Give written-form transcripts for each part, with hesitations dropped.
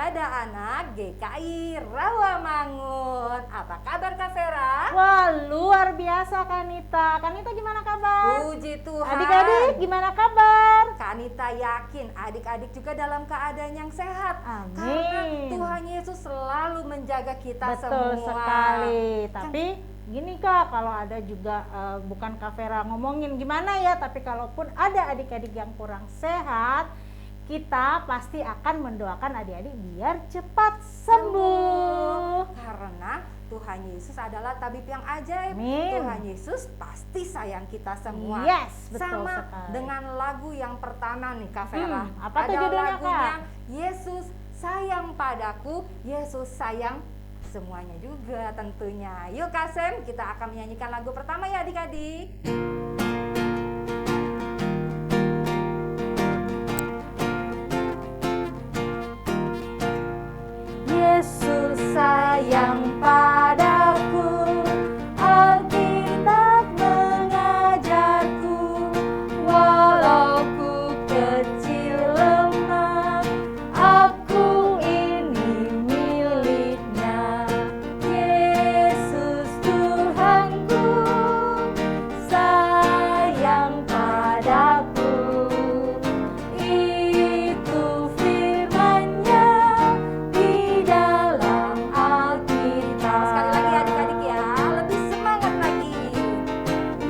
Ibadah Anak GKI Rawamangun. Apa kabar Kak Vera? Wah, luar biasa Kanita. Kanita gimana kabar? Puji Tuhan. Adik-adik gimana kabar? Kanita yakin adik-adik juga dalam keadaan yang sehat. Amin. Karena Tuhan Yesus selalu menjaga kita Betul semua. sekali. Tapi gini Kak, kalau ada juga bukan Kak Vera ngomongin gimana ya, tapi kalaupun ada adik-adik yang kurang sehat, kita pasti akan mendoakan adik-adik biar cepat sembuh. Karena Tuhan Yesus adalah tabib yang ajaib. Amin. Tuhan Yesus pasti sayang kita semua. Yes, betul Sama sekali. dengan lagu yang pertama nih Kak Vera. Apa tuh Ada judulnya, lagunya Kak? Yesus sayang padaku, Yesus sayang semuanya juga tentunya. Yuk Kak Sem, kita akan menyanyikan lagu pertama ya adik-adik. Yesus sayang padaku, Alkitab mengajarku, walau ku kecil lemah, aku ini miliknya. Yesus Tuhanku, sayang padaku, itu firman-Nya di dalam Alkitab. Sekali lagi adik-adik ya, lebih semangat lagi.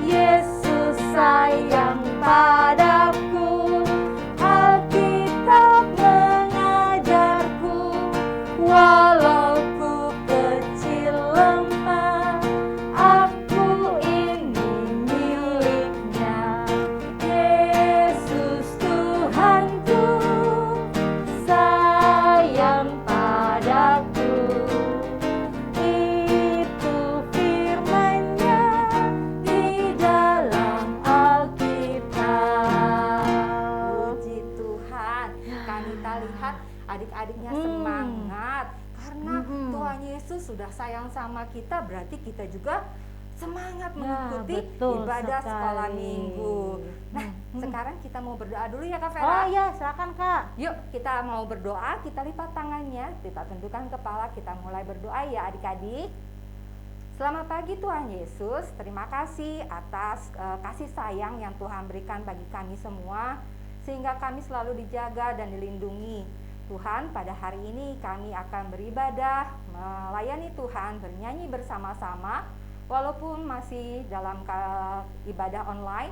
Yesus sayang padaku, Alkitab mengajarku, walau ku kecil lemah, aku ini miliknya. Yesus Tuhanku, sayang padaku, itu firman-Nya di dalam Alkitab. Puji Tuhan. Kanita lihat adik-adiknya semangat karena Tuhan Yesus sudah sayang sama kita, berarti kita juga semangat mengikuti betul ibadah sekali. sekolah minggu. Nah, sekarang kita mau berdoa dulu ya Kak Vera. Oh iya, silakan Kak. Yuk kita mau berdoa, kita lipat tangannya, kita tundukkan kepala, kita mulai berdoa ya adik-adik. Selamat pagi Tuhan Yesus, terima kasih atas kasih sayang yang Tuhan berikan bagi kami semua, sehingga kami selalu dijaga dan dilindungi. Tuhan, pada hari ini kami akan beribadah, melayani Tuhan, bernyanyi bersama-sama, walaupun masih dalam ibadah online,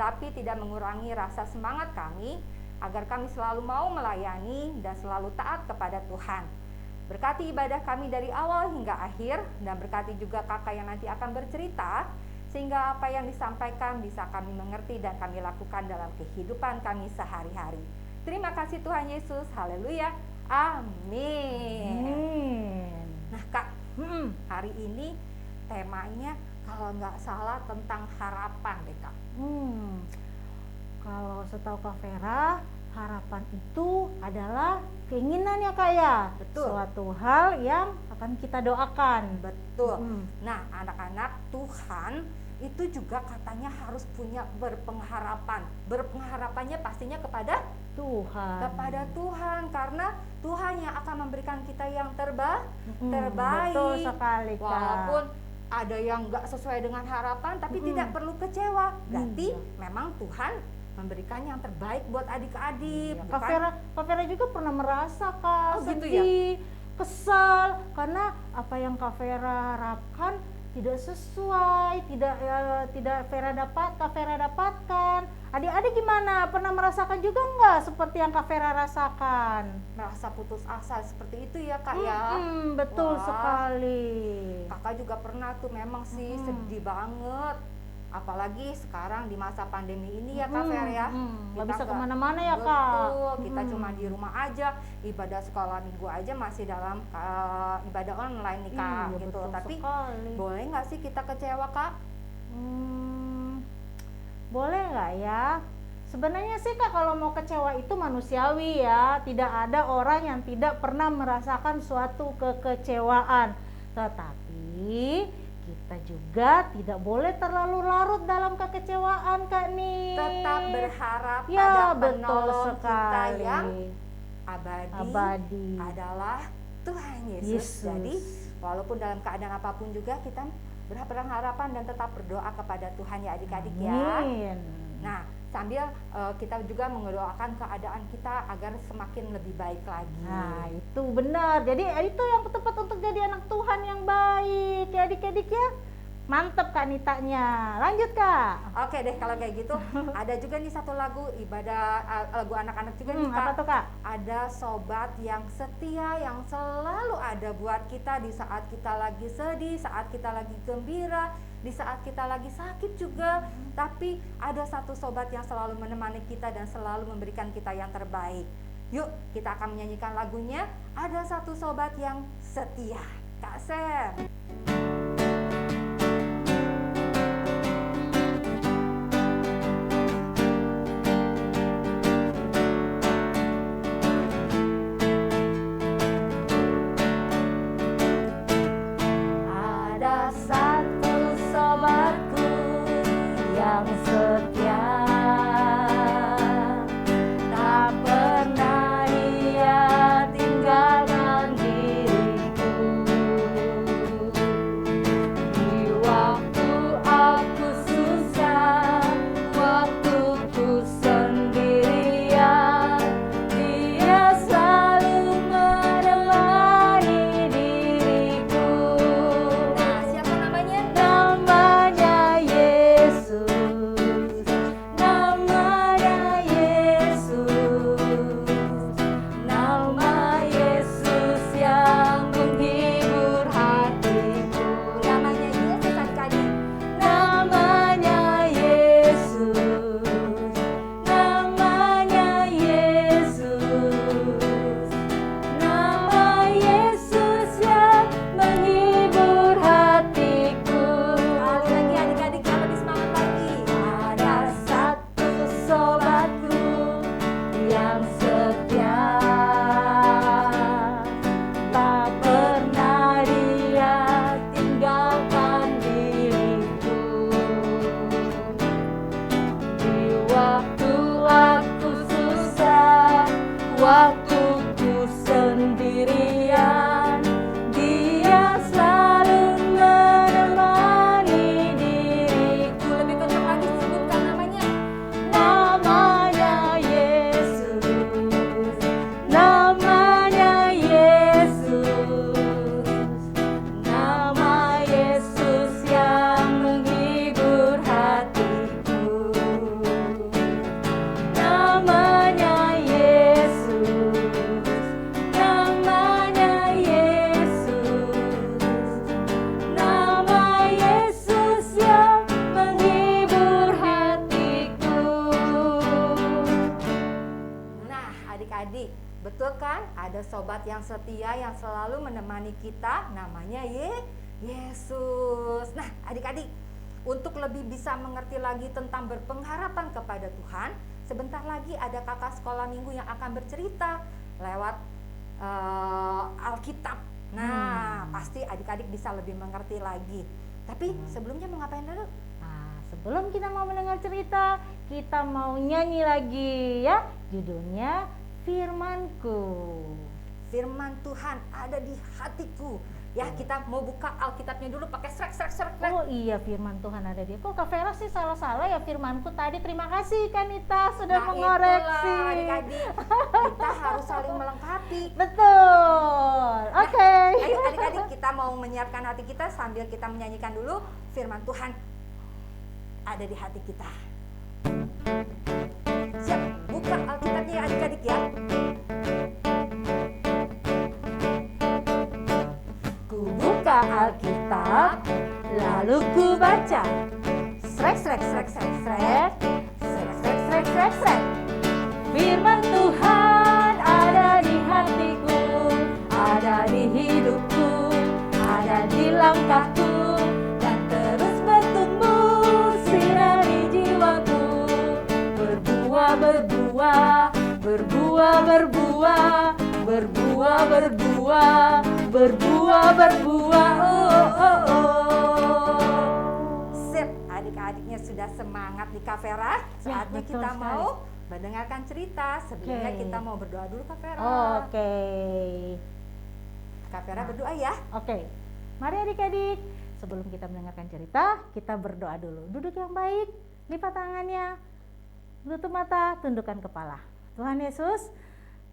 tapi tidak mengurangi rasa semangat kami, agar kami selalu mau melayani dan selalu taat kepada Tuhan. Berkati ibadah kami dari awal hingga akhir, dan berkati juga kakak yang nanti akan bercerita, sehingga apa yang disampaikan bisa kami mengerti dan kami lakukan dalam kehidupan kami sehari-hari. Terima kasih Tuhan Yesus, haleluya, amin. Nah Kak, hari ini temanya kalau nggak salah tentang harapan deh Kak. Kalau setahu Kak Vera, harapan itu adalah keinginan ya Kak ya. Betul. Suatu hal yang akan kita doakan. Betul. Nah anak-anak, Tuhan itu juga katanya harus punya berpengharapan. Berpengharapannya pastinya kepada Tuhan. karena Tuhan yang akan memberikan kita yang terbaik. Betul sekali Kak. Walaupun ada yang nggak sesuai dengan harapan, tapi tidak perlu kecewa. Berarti memang Tuhan memberikan yang terbaik buat adik-adik. Kak Vera juga pernah merasa Kak Oh, gitu sedih, kesal karena apa yang Kak Vera harapkan tidak sesuai, tidak Kak Vera dapatkan. Adik-adik gimana? Pernah merasakan juga nggak seperti yang Kak Vera rasakan? Merasa putus asa seperti itu ya Kak ya. Betul Wah, sekali. Kakak juga pernah tuh memang sih sedih banget. Apalagi sekarang di masa pandemi ini ya Kak Fer ya. Nggak Kita bisa kemana-mana ya Kak. Betul, kita cuma di rumah aja. Ibadah sekolah minggu aja masih dalam ibadah online nih Kak Iya, gitu. betul Tapi sekali. boleh nggak sih kita kecewa Kak? Boleh nggak ya? Sebenarnya sih Kak, kalau mau kecewa itu manusiawi ya. Tidak ada orang yang tidak pernah merasakan suatu kekecewaan. Tetapi kita juga tidak boleh terlalu larut dalam kekecewaan Kak nih. Tetap berharap Ya, pada betul penolong kita sekali. yang abadi adalah Tuhan Yesus. Jadi walaupun dalam keadaan apapun juga kita berharapan dan tetap berdoa kepada Tuhan ya adik-adik ya. Nah, sambil kita juga mendoakan keadaan kita agar semakin lebih baik lagi. Nah, itu benar. Jadi itu yang tepat untuk jadi anak Tuhan yang baik ya adik-adik ya. Mantep Kak Nitanya. Lanjut Kak. Oke deh kalau kayak gitu. Ada juga nih satu lagu ibadah, lagu anak-anak juga nih Kak. Apa tuh Kak? Ada sobat yang setia yang selalu ada buat kita di saat kita lagi sedih, saat kita lagi gembira, di saat kita lagi sakit juga. Tapi ada satu sobat yang selalu menemani kita dan selalu memberikan kita yang terbaik. Yuk kita akan menyanyikan lagunya Ada Satu Sobat Yang Setia. Kak Sen. Betul kan? Ada sobat yang setia yang selalu menemani kita, namanya Yesus. Nah, adik-adik, untuk lebih bisa mengerti lagi tentang berpengharapan kepada Tuhan, sebentar lagi ada kakak sekolah minggu yang akan bercerita lewat Alkitab. Nah, pasti adik-adik bisa lebih mengerti lagi. Tapi sebelumnya mau ngapain dulu? Nah, sebelum kita mau mendengar cerita, kita mau nyanyi lagi ya. Judulnya Firman-Ku. Firman Tuhan ada di hatiku. Ya, kita mau buka Alkitabnya dulu pakai srek. Oh iya, firman Tuhan ada di. Kok Kak Vera sih salah-salah ya firmanku tadi. Terima kasih Kanita sudah mengoreksi. Itulah adik-adik. Kita harus saling melengkapi. Betul. Oke. Ayo adik-adik, kita mau menyiapkan hati kita sambil kita menyanyikan dulu firman Tuhan ada di hati kita. Siap, buka Alkitabnya ya adik-adik ya. Ku buka Alkitab, lalu ku baca. Srek. Firman Tuhan ada di hatiku, ada di hidupku, ada di langkahku, dan terus bertumbuh sinari jiwaku. Berbuah. Sip, adik-adiknya sudah semangat di Kak Vera. Saatnya kita mau mendengarkan cerita. Sebelumnya Oke. kita mau berdoa dulu Kak Vera. Oke. Kak Vera berdoa ya. Oke. Mari adik-adik, sebelum kita mendengarkan cerita, kita berdoa dulu. Duduk yang baik, lipat tangannya, tutup mata, tundukkan kepala. Tuhan Yesus,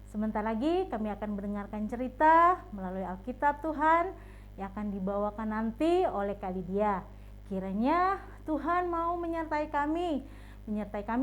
sebentar lagi kami akan mendengarkan cerita melalui Alkitab Tuhan yang akan dibawakan nanti oleh Kak Lydia. Kiranya Tuhan mau menyertai kami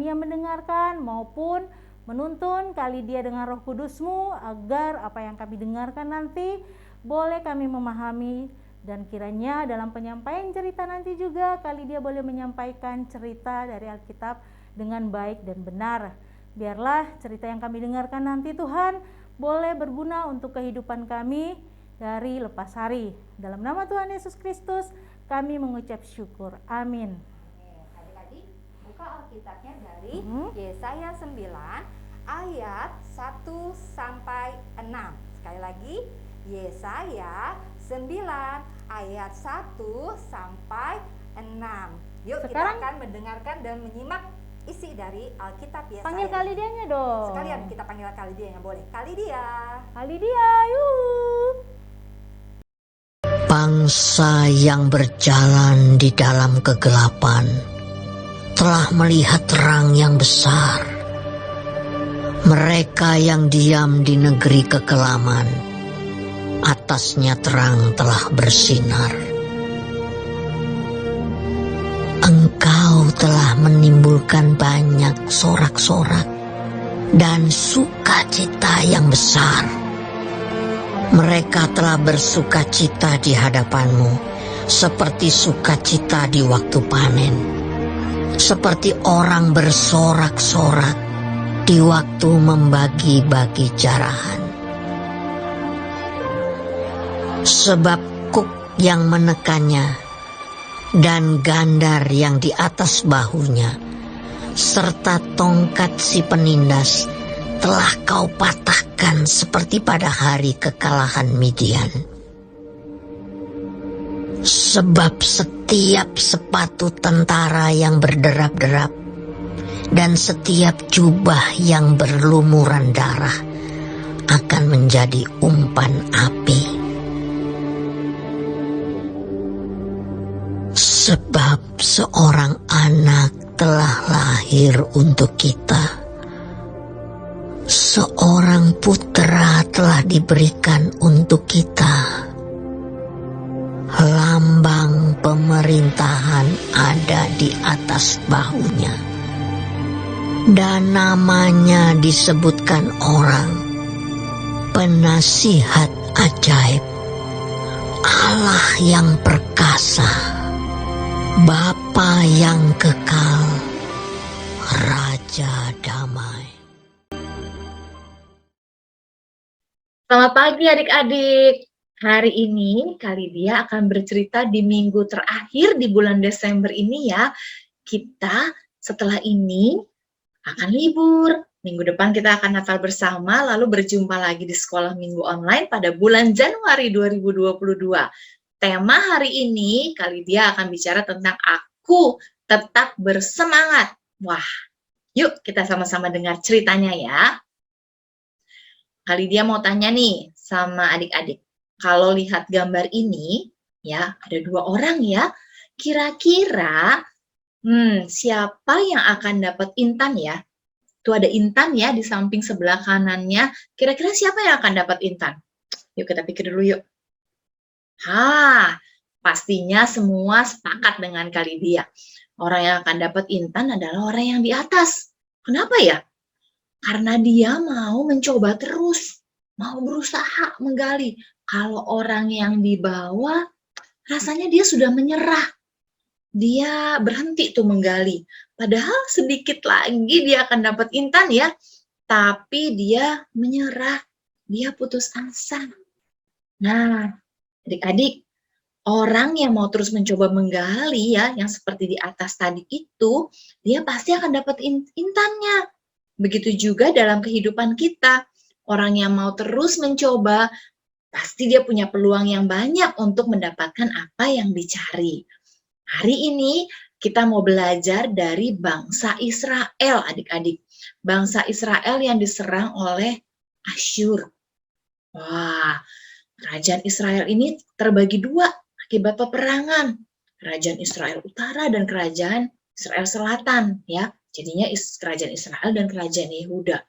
yang mendengarkan maupun menuntun Kak Lydia dengan Roh Kudus-Mu, agar apa yang kami dengarkan nanti boleh kami memahami, dan kiranya dalam penyampaian cerita nanti juga Kak Lydia boleh menyampaikan cerita dari Alkitab dengan baik dan benar. Biarlah cerita yang kami dengarkan nanti Tuhan boleh berguna untuk kehidupan kami dari lepas hari. Dalam nama Tuhan Yesus Kristus kami mengucap syukur. Amin. Adik-adik, buka Alkitabnya dari Yesaya 9 ayat 1 sampai 6. Sekali lagi, Yesaya 9 ayat 1 sampai 6. Yuk Sekarang kita akan mendengarkan dan menyimak isi dari Alkitab Yesaya. panggil Kak Lydianya dong. Sekalian kita panggil Kak Lydia, boleh. Kak Lydia. Kak Lydia, yuk. Bangsa yang berjalan di dalam kegelapan telah melihat terang yang besar. Mereka yang diam di negeri kekelaman, atasnya terang telah bersinar. Engkau telah menimbulkan banyak sorak-sorak dan sukacita yang besar. Mereka telah bersukacita di hadapanmu, seperti sukacita di waktu panen, seperti orang bersorak-sorak di waktu membagi-bagi jarahan. Sebab kuk yang menekannya dan gandar yang di atas bahunya, serta tongkat si penindas telah kau patahkan seperti pada hari kekalahan Midian. Sebab setiap sepatu tentara yang berderap-derap dan setiap jubah yang berlumuran darah akan menjadi umpan api. Sebab seorang anak telah lahir untuk kita, seorang putra telah diberikan untuk kita. Lambang pemerintahan ada di atas bahunya, dan namanya disebutkan orang Penasihat Ajaib, Allah yang perkasa, Bapa yang kekal, Raja damai. Selamat pagi adik-adik. Hari ini Kak Lydia akan bercerita di minggu terakhir di bulan Desember ini ya. Kita setelah ini akan libur. Minggu depan kita akan Natal bersama, lalu berjumpa lagi di sekolah minggu online pada bulan Januari 2022. Tema hari ini Kak Lydia akan bicara tentang aku tetap bersemangat. Wah, yuk kita sama-sama dengar ceritanya ya. Kak Lydia mau tanya nih sama adik-adik. Kalau lihat gambar ini, ya ada dua orang ya. Kira-kira siapa yang akan dapat intan ya? Tuh ada intan ya di samping sebelah kanannya. Kira-kira siapa yang akan dapat intan? Yuk kita pikir dulu yuk. Pastinya semua sepakat dengan Kak Lydia. Orang yang akan dapat intan adalah orang yang di atas. Kenapa ya? Karena dia mau mencoba terus, mau berusaha menggali. Kalau orang yang di bawah, rasanya dia sudah menyerah. Dia berhenti tuh menggali. Padahal sedikit lagi dia akan dapat intan ya. Tapi dia menyerah, dia putus asa. Nah, adik-adik, orang yang mau terus mencoba menggali ya, yang seperti di atas tadi itu, dia pasti akan dapat intannya. Begitu juga dalam kehidupan kita. Orang yang mau terus mencoba, pasti dia punya peluang yang banyak untuk mendapatkan apa yang dicari. Hari ini, Kita mau belajar dari bangsa Israel, adik-adik. Bangsa Israel yang diserang oleh Asyur. Wah, kerajaan Israel ini terbagi dua akibat peperangan. Kerajaan Israel Utara dan kerajaan Israel Selatan, ya. Jadinya kerajaan Israel dan kerajaan Yehuda.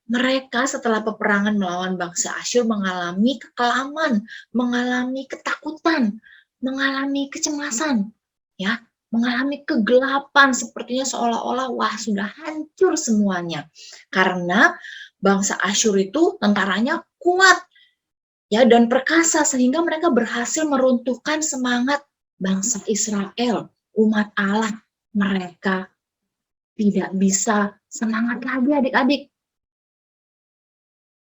Mereka setelah peperangan melawan bangsa Asyur mengalami kekelaman, mengalami ketakutan, mengalami kecemasan, ya, mengalami kegelapan, sepertinya seolah-olah wah sudah hancur semuanya. Karena bangsa Asyur itu tentaranya kuat, ya, dan perkasa, sehingga mereka berhasil meruntuhkan semangat bangsa Israel, umat Allah. Mereka tidak bisa semangat lagi, adik-adik.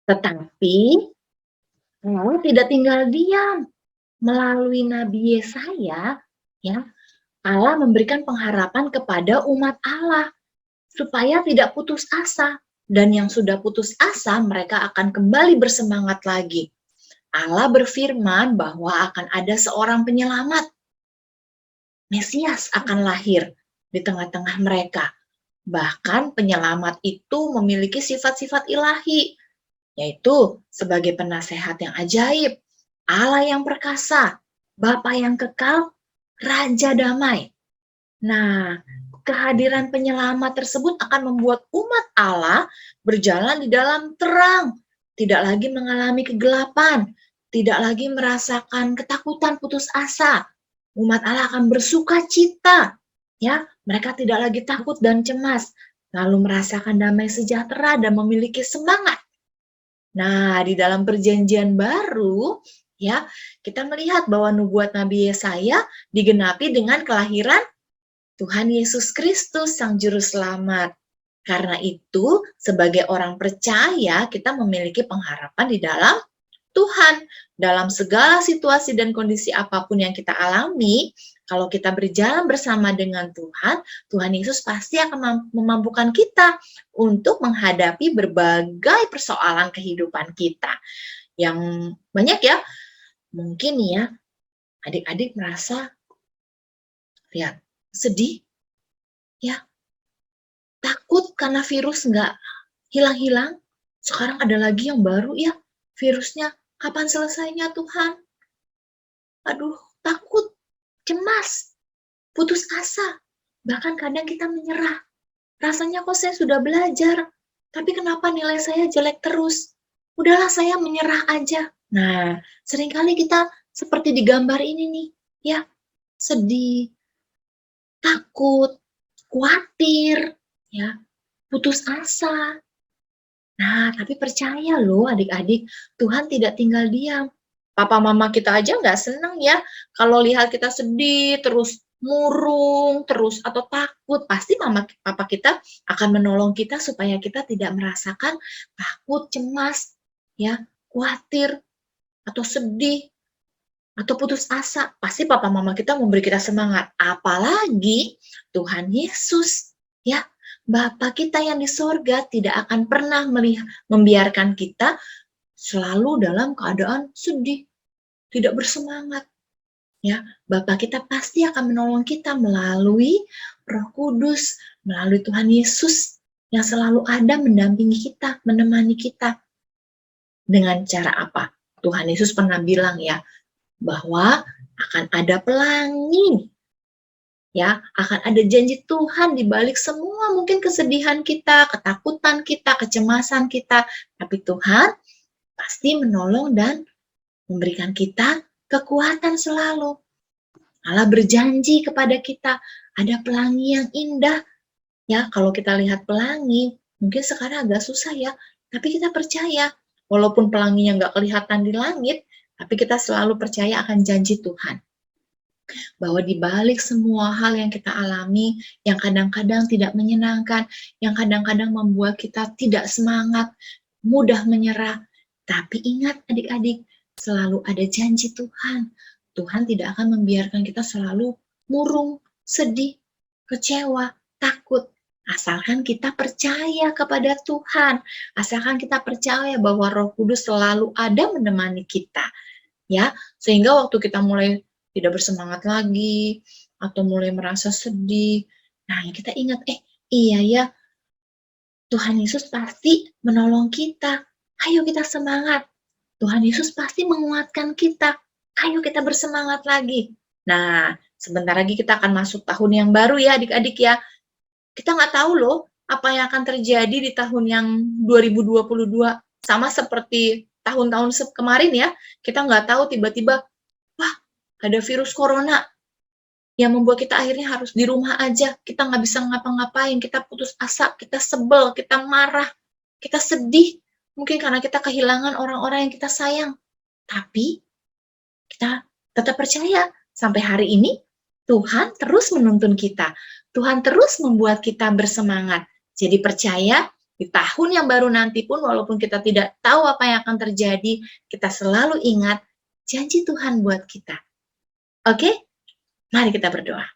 Tetapi Allah tidak tinggal diam. Melalui Nabi Yesaya, ya, Allah memberikan pengharapan kepada umat Allah supaya tidak putus asa. Dan yang sudah putus asa, mereka akan kembali bersemangat lagi. Allah berfirman bahwa akan ada seorang penyelamat. Mesias akan lahir di tengah-tengah mereka. Bahkan penyelamat itu memiliki sifat-sifat ilahi, yaitu sebagai penasehat yang ajaib, Allah yang perkasa, Bapa yang kekal, Raja damai. Nah, kehadiran penyelamat tersebut akan membuat umat Allah berjalan di dalam terang, tidak lagi mengalami kegelapan, tidak lagi merasakan ketakutan, putus asa. Umat Allah akan bersuka cita, ya, mereka tidak lagi takut dan cemas, lalu merasakan damai sejahtera dan memiliki semangat. Nah, di dalam perjanjian baru, ya, kita melihat bahwa nubuat Nabi Yesaya digenapi dengan kelahiran Tuhan Yesus Kristus, Sang Juru Selamat. Karena itu, sebagai orang percaya, kita memiliki pengharapan di dalam Tuhan. Dalam segala situasi dan kondisi apapun yang kita alami, kalau kita berjalan bersama dengan Tuhan, Tuhan Yesus pasti akan memampukan kita untuk menghadapi berbagai persoalan kehidupan kita. Yang banyak ya, mungkin ya, adik-adik merasa, lihat, sedih, ya, takut karena virus nggak hilang-hilang. Sekarang ada lagi yang baru ya, virusnya. Kapan selesainya Tuhan? Aduh, takut, cemas, putus asa. Bahkan kadang kita menyerah. Rasanya kok saya sudah belajar, tapi kenapa nilai saya jelek terus? Udahlah, saya menyerah aja. Nah, seringkali kita seperti di gambar ini nih, ya, sedih, takut, khawatir, ya, putus asa. Nah, tapi percaya loh adik-adik, Tuhan tidak tinggal diam. Papa mama kita aja nggak seneng ya kalau lihat kita sedih, terus murung, terus atau takut. Pasti papa kita akan menolong kita supaya kita tidak merasakan takut, cemas, ya, khawatir, atau sedih, atau putus asa. Pasti papa mama kita memberi kita semangat. Apalagi Tuhan Yesus, ya. Bapa kita yang di sorga tidak akan pernah membiarkan kita selalu dalam keadaan sedih, tidak bersemangat. Ya, Bapa kita pasti akan menolong kita melalui Roh Kudus, melalui Tuhan Yesus yang selalu ada mendampingi kita, menemani kita. Dengan cara apa? Tuhan Yesus pernah bilang ya, bahwa akan ada pelangi. Ya, akan ada janji Tuhan di balik semua mungkin kesedihan kita, ketakutan kita, kecemasan kita. Tapi Tuhan pasti menolong dan memberikan kita kekuatan selalu. Allah berjanji kepada kita, ada pelangi yang indah. Ya, kalau kita lihat pelangi, mungkin sekarang agak susah ya, tapi kita percaya. Walaupun pelanginya nggak kelihatan di langit, tapi kita selalu percaya akan janji Tuhan. Bahwa di balik semua hal yang kita alami, yang kadang-kadang tidak menyenangkan, yang kadang-kadang membuat kita tidak semangat, mudah menyerah. Tapi ingat adik-adik, selalu ada janji Tuhan. Tuhan tidak akan membiarkan kita selalu murung, sedih, kecewa, takut. Asalkan kita percaya kepada Tuhan, asalkan kita percaya bahwa Roh Kudus selalu ada menemani kita. Ya, sehingga waktu kita mulai tidak bersemangat lagi, atau mulai merasa sedih. Nah, kita ingat, iya ya, Tuhan Yesus pasti menolong kita. Ayo kita semangat. Tuhan Yesus pasti menguatkan kita. Ayo kita bersemangat lagi. Nah, sebentar lagi kita akan masuk tahun yang baru ya adik-adik ya. Kita nggak tahu loh apa yang akan terjadi di tahun yang 2022. Sama seperti tahun-tahun kemarin ya. Kita nggak tahu tiba-tiba, wah ada virus corona yang membuat kita akhirnya harus di rumah aja. Kita nggak bisa ngapa-ngapain, kita putus asa, kita sebel, kita marah, kita sedih. Mungkin karena kita kehilangan orang-orang yang kita sayang. Tapi kita tetap percaya sampai hari ini Tuhan terus menuntun kita. Tuhan terus membuat kita bersemangat. Jadi percaya di tahun yang baru nanti pun walaupun kita tidak tahu apa yang akan terjadi, kita selalu ingat janji Tuhan buat kita. Oke? Mari kita berdoa.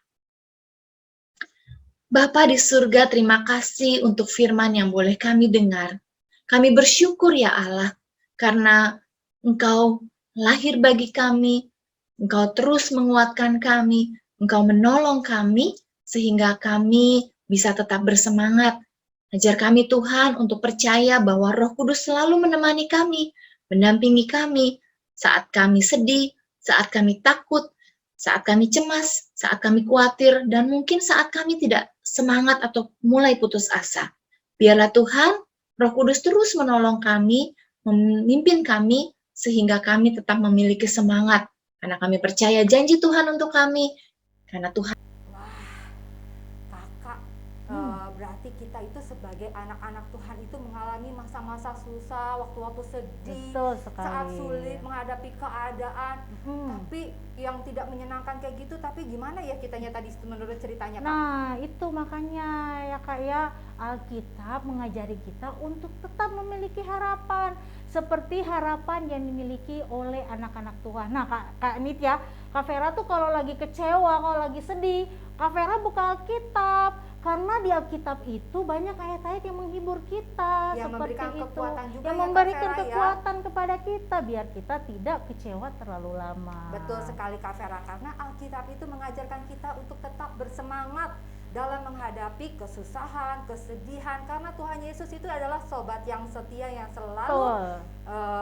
Bapa di surga, terima kasih untuk firman yang boleh kami dengar. Kami bersyukur ya Allah, karena Engkau lahir bagi kami, Engkau terus menguatkan kami, Engkau menolong kami, sehingga kami bisa tetap bersemangat. Ajar kami Tuhan untuk percaya bahwa Roh Kudus selalu menemani kami, mendampingi kami, saat kami sedih, saat kami takut, saat kami cemas, saat kami khawatir, dan mungkin saat kami tidak semangat atau mulai putus asa. Biarlah Tuhan, Roh Kudus terus menolong kami, memimpin kami, sehingga kami tetap memiliki semangat. Karena kami percaya janji Tuhan untuk kami. Karena Tuhan. Wah, kakak, berarti kita itu sebagai anak-anak Tuhan itu mengalami masa-masa susah, waktu-waktu sedih, Betul sekali. saat sulit menghadapi keadaan. Tapi yang tidak menyenangkan kayak gitu, tapi gimana ya kitanya tadi menurut ceritanya Kak? Nah, itu makanya ya Kak ya, Alkitab mengajari kita untuk tetap memiliki harapan seperti harapan yang dimiliki oleh anak-anak Tuhan. Nah, Kak Nit ya, Kak Vera tuh kalau lagi kecewa, kalau lagi sedih, Kak Vera buka Alkitab. Karena di Alkitab itu banyak ayat-ayat yang menghibur kita, Yang seperti memberikan itu, kekuatan juga yang ya, Kak memberikan Vera, ya. kekuatan kepada kita biar kita tidak kecewa terlalu lama. Betul sekali Kak Vera, karena Alkitab itu mengajarkan kita untuk tetap bersemangat dalam menghadapi kesusahan, kesedihan, karena Tuhan Yesus itu adalah sobat yang setia yang selalu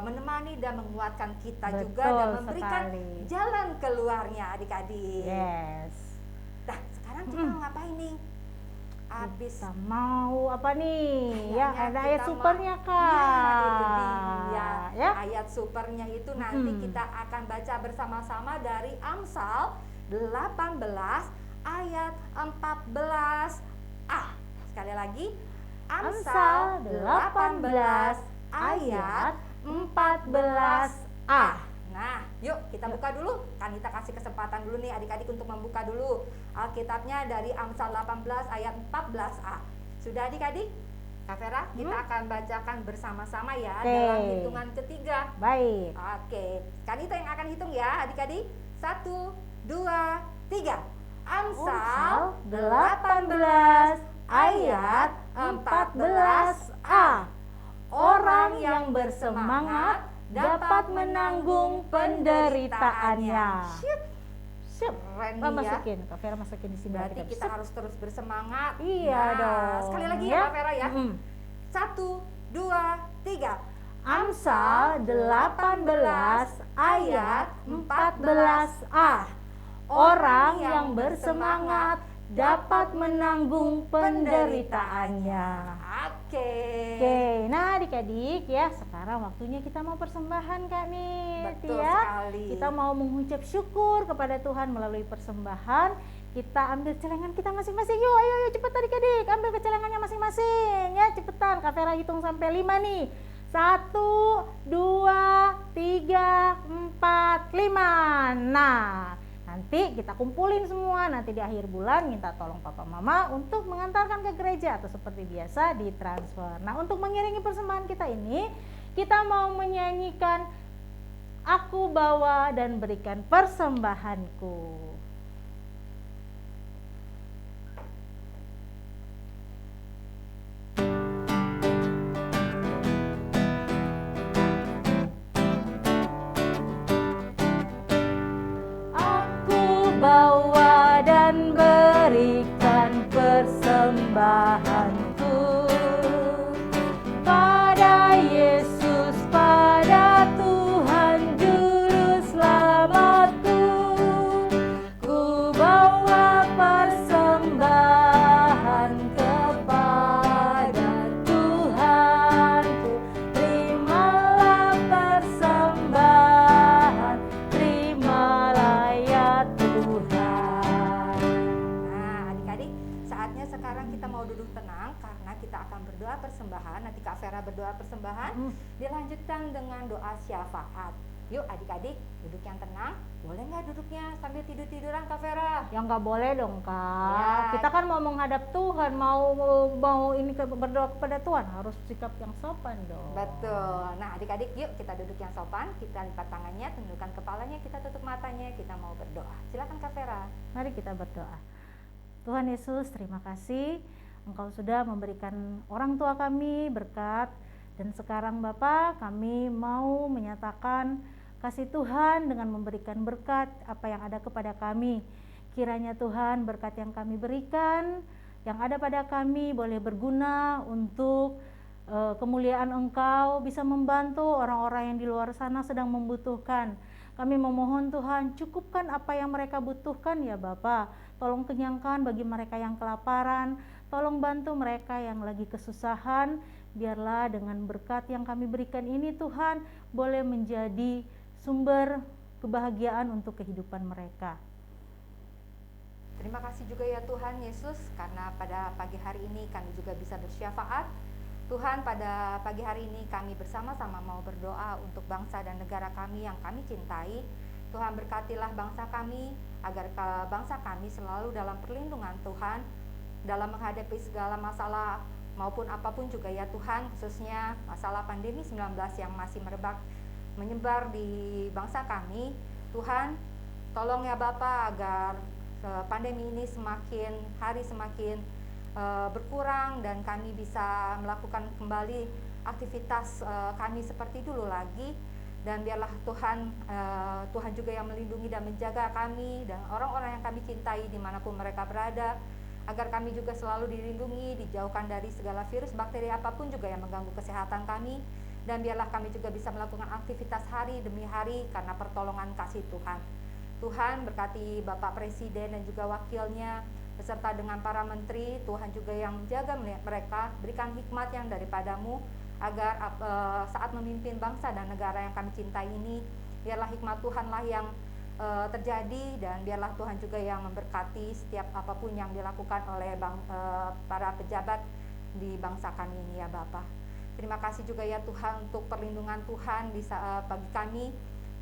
menemani dan menguatkan kita juga dan memberikan jalan keluarnya adik-adik. Yes. Nah, sekarang kita mau ngapain nih? Abis Kita mau apa nih? Ya, kayaknya ada ayat kita supernya Nah, Kak. itu dia. Ya. Ayat supernya itu nanti kita akan baca bersama-sama dari Amsal 18 ayat 14a. Sekali lagi, Amsal 18 ayat 14a. Nah, yuk kita buka dulu. Kanita kasih kesempatan dulu nih adik-adik untuk membuka dulu Alkitabnya dari Amsal 18 ayat 14a. Sudah adik-adik? Kak Vera, kita akan bacakan bersama-sama ya dalam hitungan ketiga. Baik. Oke, Kanita yang akan hitung ya adik-adik. 1, 2, 3. Amsal 18 ayat 14a. Orang yang bersemangat dapat menanggung penderitaannya. Siap. Keren Mbak nih ya. masukin, Kak Vera masukin di sini. Berarti kita harus terus bersemangat. Iya dong. Sekali lagi Ya. ya Kak Vera ya. 1, 2, 3. Amsal 18 ayat 14a. Orang yang bersemangat dapat menanggung penderitaannya. Oke. Oke, nah adik-adik ya, sekarang waktunya kita mau persembahan Kak Nit. Betul ya. sekali. Kita mau mengucap syukur kepada Tuhan melalui persembahan. Kita ambil celengan kita masing-masing. Yuk, ayo cepat adik-adik, ambil ke celengannya masing-masing ya, cepetan. Kak Vera hitung sampai 5 nih. 1, 2, 3, 4, 5. Nah, nanti kita kumpulin semua, nanti di akhir bulan minta tolong papa mama untuk mengantarkan ke gereja atau seperti biasa ditransfer. Nah, untuk mengiringi persembahan kita ini, kita mau menyanyikan Aku Bawa dan Berikan Persembahanku. Bawa dan tenang karena kita akan berdoa persembahan. Nanti Kak Vera berdoa persembahan, dilanjutkan dengan doa syafaat. Yuk adik-adik, duduk yang tenang. Boleh nggak duduknya sambil tidur-tiduran Kak Vera? Ya nggak boleh dong Kak. Ya. Kita kan mau menghadap Tuhan, mau ini berdoa kepada Tuhan, harus sikap yang sopan dong. Betul. Nah adik-adik yuk kita duduk yang sopan, kita lipat tangannya, tundukkan kepalanya, kita tutup matanya, kita mau berdoa. Silakan Kak Vera. Mari kita berdoa. Tuhan Yesus, terima kasih Engkau sudah memberikan orang tua kami berkat. Dan sekarang Bapa, kami mau menyatakan kasih Tuhan dengan memberikan berkat apa yang ada kepada kami. Kiranya Tuhan berkat yang kami berikan, yang ada pada kami boleh berguna untuk kemuliaan Engkau, bisa membantu orang-orang yang di luar sana sedang membutuhkan. Kami memohon Tuhan, cukupkan apa yang mereka butuhkan ya Bapa. Tolong kenyangkan bagi mereka yang kelaparan, tolong bantu mereka yang lagi kesusahan. Biarlah dengan berkat yang kami berikan ini Tuhan boleh menjadi sumber kebahagiaan untuk kehidupan mereka. Terima kasih juga ya Tuhan Yesus, karena pada pagi hari ini kami juga bisa bersyafaat. Tuhan, pada pagi hari ini kami bersama-sama mau berdoa untuk bangsa dan negara kami yang kami cintai. Tuhan berkatilah bangsa kami, agar bangsa kami selalu dalam perlindungan Tuhan, dalam menghadapi segala masalah maupun apapun juga ya Tuhan, khususnya masalah pandemi 19 yang masih menyebar di bangsa kami. Tuhan, tolong ya Bapa agar pandemi ini semakin hari semakin berkurang dan kami bisa melakukan kembali aktivitas kami seperti dulu lagi. Dan biarlah Tuhan juga yang melindungi dan menjaga kami dan orang-orang yang kami cintai dimanapun mereka berada, agar kami juga selalu dilindungi, dijauhkan dari segala virus, bakteri apapun juga yang mengganggu kesehatan kami. Dan biarlah kami juga bisa melakukan aktivitas hari demi hari karena pertolongan kasih Tuhan. Tuhan berkati Bapak Presiden dan juga wakilnya beserta dengan para menteri. Tuhan juga yang menjaga mereka, berikan hikmat yang daripadamu agar saat memimpin bangsa dan negara yang kami cintai ini, biarlah hikmat Tuhanlah yang terjadi, dan biarlah Tuhan juga yang memberkati setiap apapun yang dilakukan oleh para pejabat di bangsa kami ini ya Bapak. Terima kasih juga ya Tuhan untuk perlindungan Tuhan bagi kami,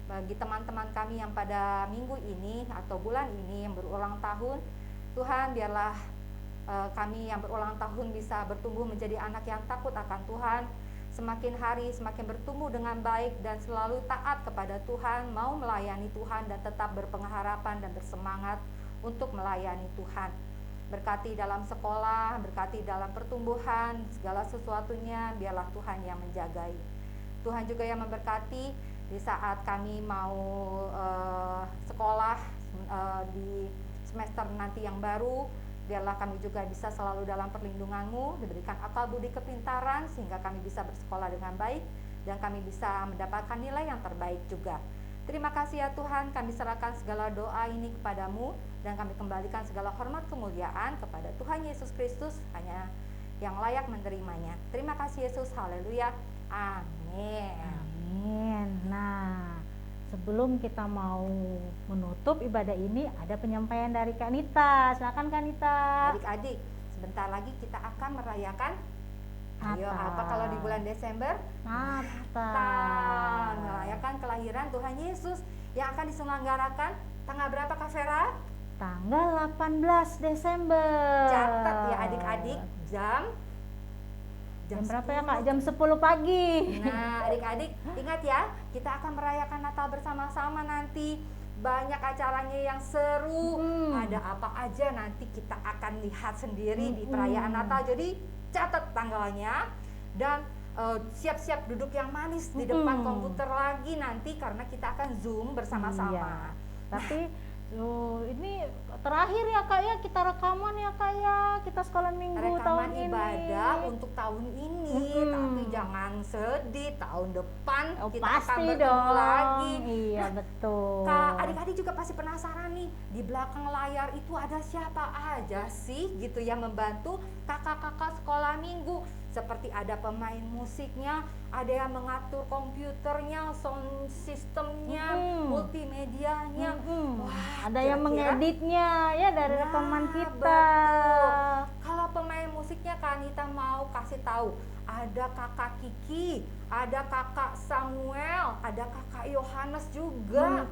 bagi teman-teman kami yang pada minggu ini atau bulan ini yang berulang tahun. Tuhan, biarlah kami yang berulang tahun bisa bertumbuh menjadi anak yang takut akan Tuhan, semakin hari semakin bertumbuh dengan baik dan selalu taat kepada Tuhan, mau melayani Tuhan dan tetap berpengharapan dan bersemangat untuk melayani Tuhan. Berkati dalam sekolah, berkati dalam pertumbuhan, segala sesuatunya biarlah Tuhan yang menjagai. Tuhan juga yang memberkati di saat kami mau sekolah di semester nanti yang baru. Biarlah kami juga bisa selalu dalam perlindungan-Mu, diberikan akal budi kepintaran sehingga kami bisa bersekolah dengan baik dan kami bisa mendapatkan nilai yang terbaik juga. Terima kasih ya Tuhan, kami serahkan segala doa ini kepadamu dan kami kembalikan segala hormat kemuliaan kepada Tuhan Yesus Kristus, hanya yang layak menerimanya. Terima kasih Yesus, haleluya, amin. Amin. Nah, sebelum kita mau menutup ibadah ini, ada penyampaian dari Kak Nita. Silakan Kak Nita. Adik-adik, sebentar lagi kita akan merayakan Natal. apa kalau di bulan Desember? Natal. Merayakan kelahiran Tuhan Yesus yang akan diselenggarakan tanggal berapa Kak Vera? Tanggal 18 Desember. Catat ya adik-adik, jam berapa ya Kak? Jam 10 pagi. Nah adik-adik ingat ya, kita akan merayakan Natal bersama-sama nanti. Banyak acaranya yang seru, ada apa aja nanti kita akan lihat sendiri di perayaan Natal. Jadi catat tanggalnya dan siap-siap duduk yang manis di depan komputer lagi nanti karena kita akan Zoom bersama-sama. Iya. Tapi ini terakhir ya Kak ya, kita rekaman ya Kak ya, kita sekolah minggu Rekaman tahun ini. ibadah untuk tahun ini, tapi jangan sedih, tahun depan kita akan Pasti bertemu dong lagi. Iya betul. Kak, adik-adik juga pasti penasaran nih, di belakang layar itu ada siapa aja sih gitu yang membantu kakak-kakak sekolah minggu. Seperti ada pemain musiknya, ada yang mengatur komputernya, sound systemnya, multimedianya. Ada yang mengeditnya ya dari rekaman kita. Betul. Kalau pemain musiknya selanjutnya Kanita mau kasih tahu ada kakak Kiki, ada kakak Samuel, ada kakak Yohanes juga,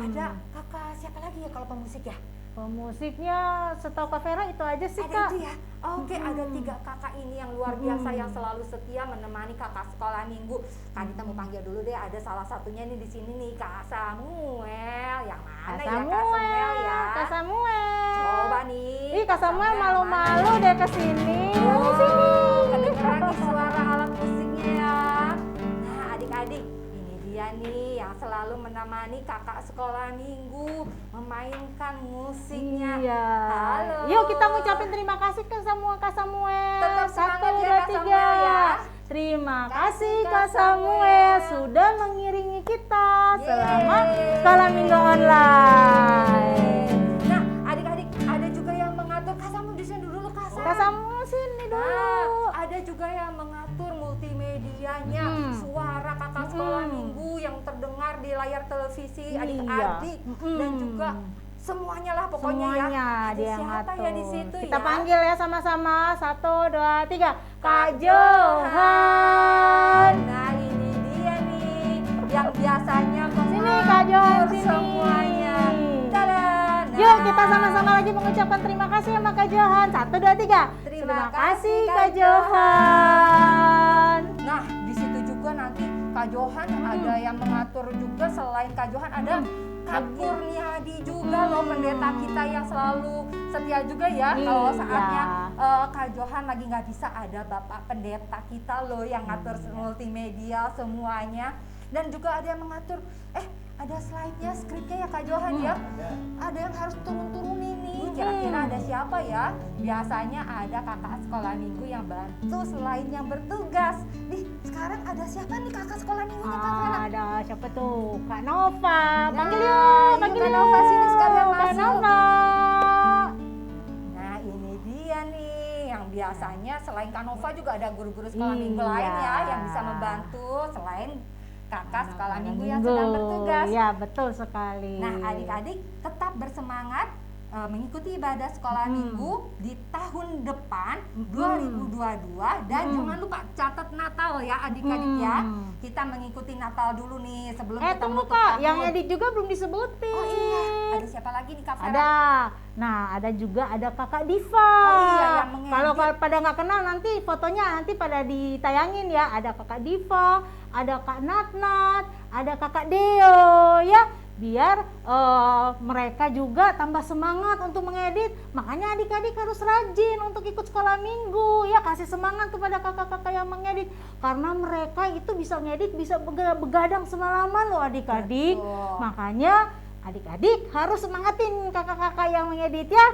ada kakak siapa lagi ya kalau pemusik ya? Pemusiknya setahu Kak Vera itu aja sih, Ada Kak. itu ya. Oke, ada 3 kakak ini yang luar biasa yang selalu setia menemani kakak sekolah minggu. Kanita mau panggil dulu deh, ada salah satunya nih di sini nih, Kak Samuel. Yang mana Kak ya Kak Samuel ya? Kak Samuel. Coba nih. Ih, Kak Samuel mana malu-malu ya? deh kesini. Oh, Sini. kedengeran nih suara alat musiknya ya. Nah, adik-adik, ini dia nih yang selalu menemani kakak sekolah minggu memainkan musiknya. Iya. Halo. Yuk kita ngucapin terima kasih ke semua Kak Samuel. Tetap semangat ya, Kak 1, 2, 3. Samuel ya. Terima Kasih, kasih Kak Kak Samuel Samuel. sudah mengiringi kita Yeay. selama sekolah minggu online. Nah, adik-adik, ada juga yang mengatur. Kak Samuel di sini dulu, Kak Sam. Kak Samuel sini dulu. Nah, ada juga yang mengatur multimedianya, suara kakak sekolah minggu yang terdengar di layar televisi Iya. adik-adik dan juga semuanya lah pokoknya Semuanya ya. Ada dia yang siapa ngatur. ya di situ Kita ya? panggil ya sama-sama. 1, 2, 3. Kak Kak Johan. Nah, ini dia nih yang biasanya Sini Kak Johan mengatur sini. semuanya. Tada. Nah, Yuk kita sama-sama lagi mengucapkan terima kasih sama Kak Johan. 1, 2, 3. Terima kasih, Kak Kak Johan. Nah, di situ juga nanti Kak Johan ada yang mengatur juga. Selain Kak Johan ada Kak Kurniadi juga loh, pendeta kita yang selalu setia juga ya. Kalau saatnya Kak Johan lagi nggak bisa, ada Bapak pendeta kita loh yang ngatur multimedia semuanya. Dan juga ada yang mengatur, ada slide-nya, skripnya ya Kak Johan ya. Ada yang harus turun-turunin nih. Kira-kira ada siapa ya? Biasanya ada kakak sekolah minggu yang bantu selain yang bertugas. Nih, sekarang ada siapa nih kakak sekolah minggunya Kak Vera? Ada siapa tuh? Kak Nova. Panggil Nah, yuk, yuk, panggil Kak Nova sini sekalian Kak masuk. Nova. Nah, ini dia nih yang biasanya selain Kak Nova juga ada guru-guru sekolah minggu Iya. lain ya yang bisa membantu selain kakak sekolah minggu yang sedang bertugas. Ya, betul sekali. Nah, adik-adik tetap bersemangat mengikuti ibadah sekolah minggu di tahun depan 2022 dan jangan lupa catat Natal ya adik-adik ya. Kita mengikuti Natal dulu nih sebelum kita Tunggu menutup Kak, tahun. yang edit juga belum disebutin. Oh iya, ada siapa lagi nih Kak Vera? Ada. Nah, ada juga ada Kakak Diva. Oh iya, yang mengedit. Kalau pada nggak kenal nanti fotonya nanti pada ditayangin ya. Ada Kakak Diva, ada Kak Natnat, ada Kakak Deo ya. Biar mereka juga tambah semangat untuk mengedit. Makanya adik-adik harus rajin untuk ikut sekolah minggu ya. Kasih semangat kepada kakak-kakak yang mengedit. Karena mereka itu bisa ngedit, bisa begadang semalaman loh adik-adik. Betul. Makanya adik-adik harus semangatin kakak-kakak yang mengedit ya.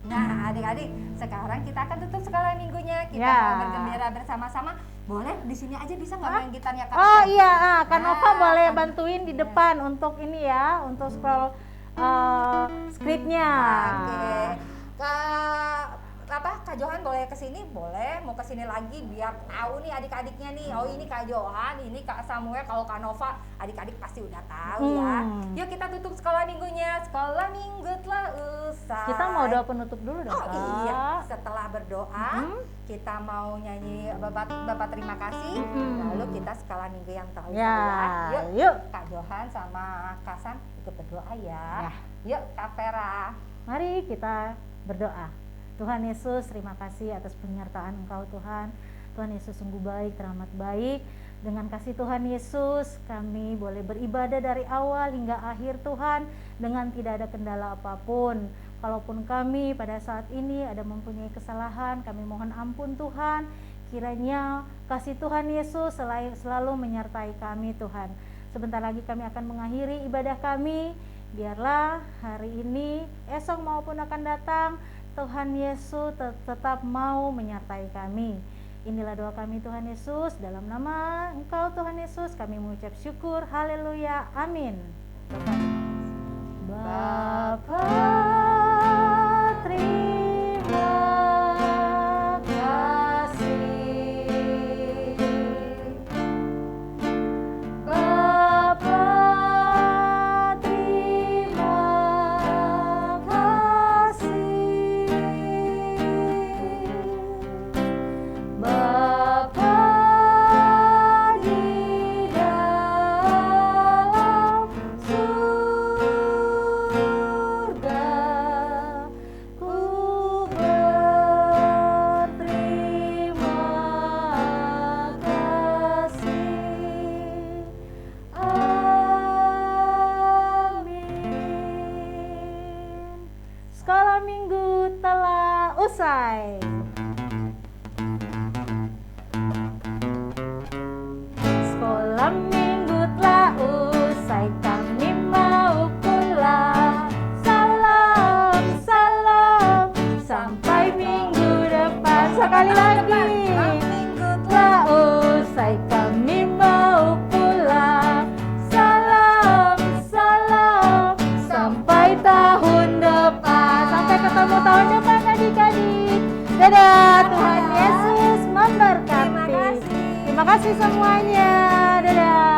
Nah, adik-adik, sekarang kita akan tutup sekolah minggunya. Kita Ya. mau bergembira bersama-sama. Boleh di sini aja bisa nggak main gitarnya Kak? Oh Sam? iya, Kak Nova Nah, boleh Kak- bantuin di depan untuk ini ya, untuk scroll skripnya. Oke. Kak Johan boleh ke sini? Boleh. Mau ke sini lagi biar tahu nih adik-adiknya nih. Oh, ini Kak Johan, ini Kak Samuel. Kalau Kak Nova, adik-adik pasti udah tahu ya. Yuk kita tutup sekolah minggunya. Sekolah minggu telah usai. Kita mau doa penutup dulu dong, Oh Kak. iya, setelah berdoa kita mau nyanyi Bapak terima kasih. Lalu kita sekolah minggu yang telah usai Ya, Yuk, yuk. Kak Johan sama Kak Sam ikut berdoa ya. Ya. Yuk Kak Vera. Mari kita berdoa. Tuhan Yesus, terima kasih atas penyertaan Engkau Tuhan. Tuhan Yesus sungguh baik, teramat baik. Dengan kasih Tuhan Yesus, kami boleh beribadah dari awal hingga akhir Tuhan dengan tidak ada kendala apapun. Kalaupun kami pada saat ini ada mempunyai kesalahan, kami mohon ampun Tuhan. Kiranya kasih Tuhan Yesus selalu menyertai kami Tuhan. Sebentar lagi kami akan mengakhiri ibadah kami. Biarlah hari ini, esok maupun akan datang, Tuhan Yesus tetap mau menyertai kami. Inilah doa kami Tuhan Yesus. Dalam nama Engkau Tuhan Yesus kami mengucap syukur. Haleluya. Amin. Bapa, terima kasih. Bapa, terima kasih. sekali lagi. Minggu Telah usai kami mau pulang. Salam, salam, sampai tahun depan. Sampai ketemu tahun depan adik-adik. Dadah, Tuhan Yesus memberkati. Terima kasih. Terima kasih semuanya. Dadah.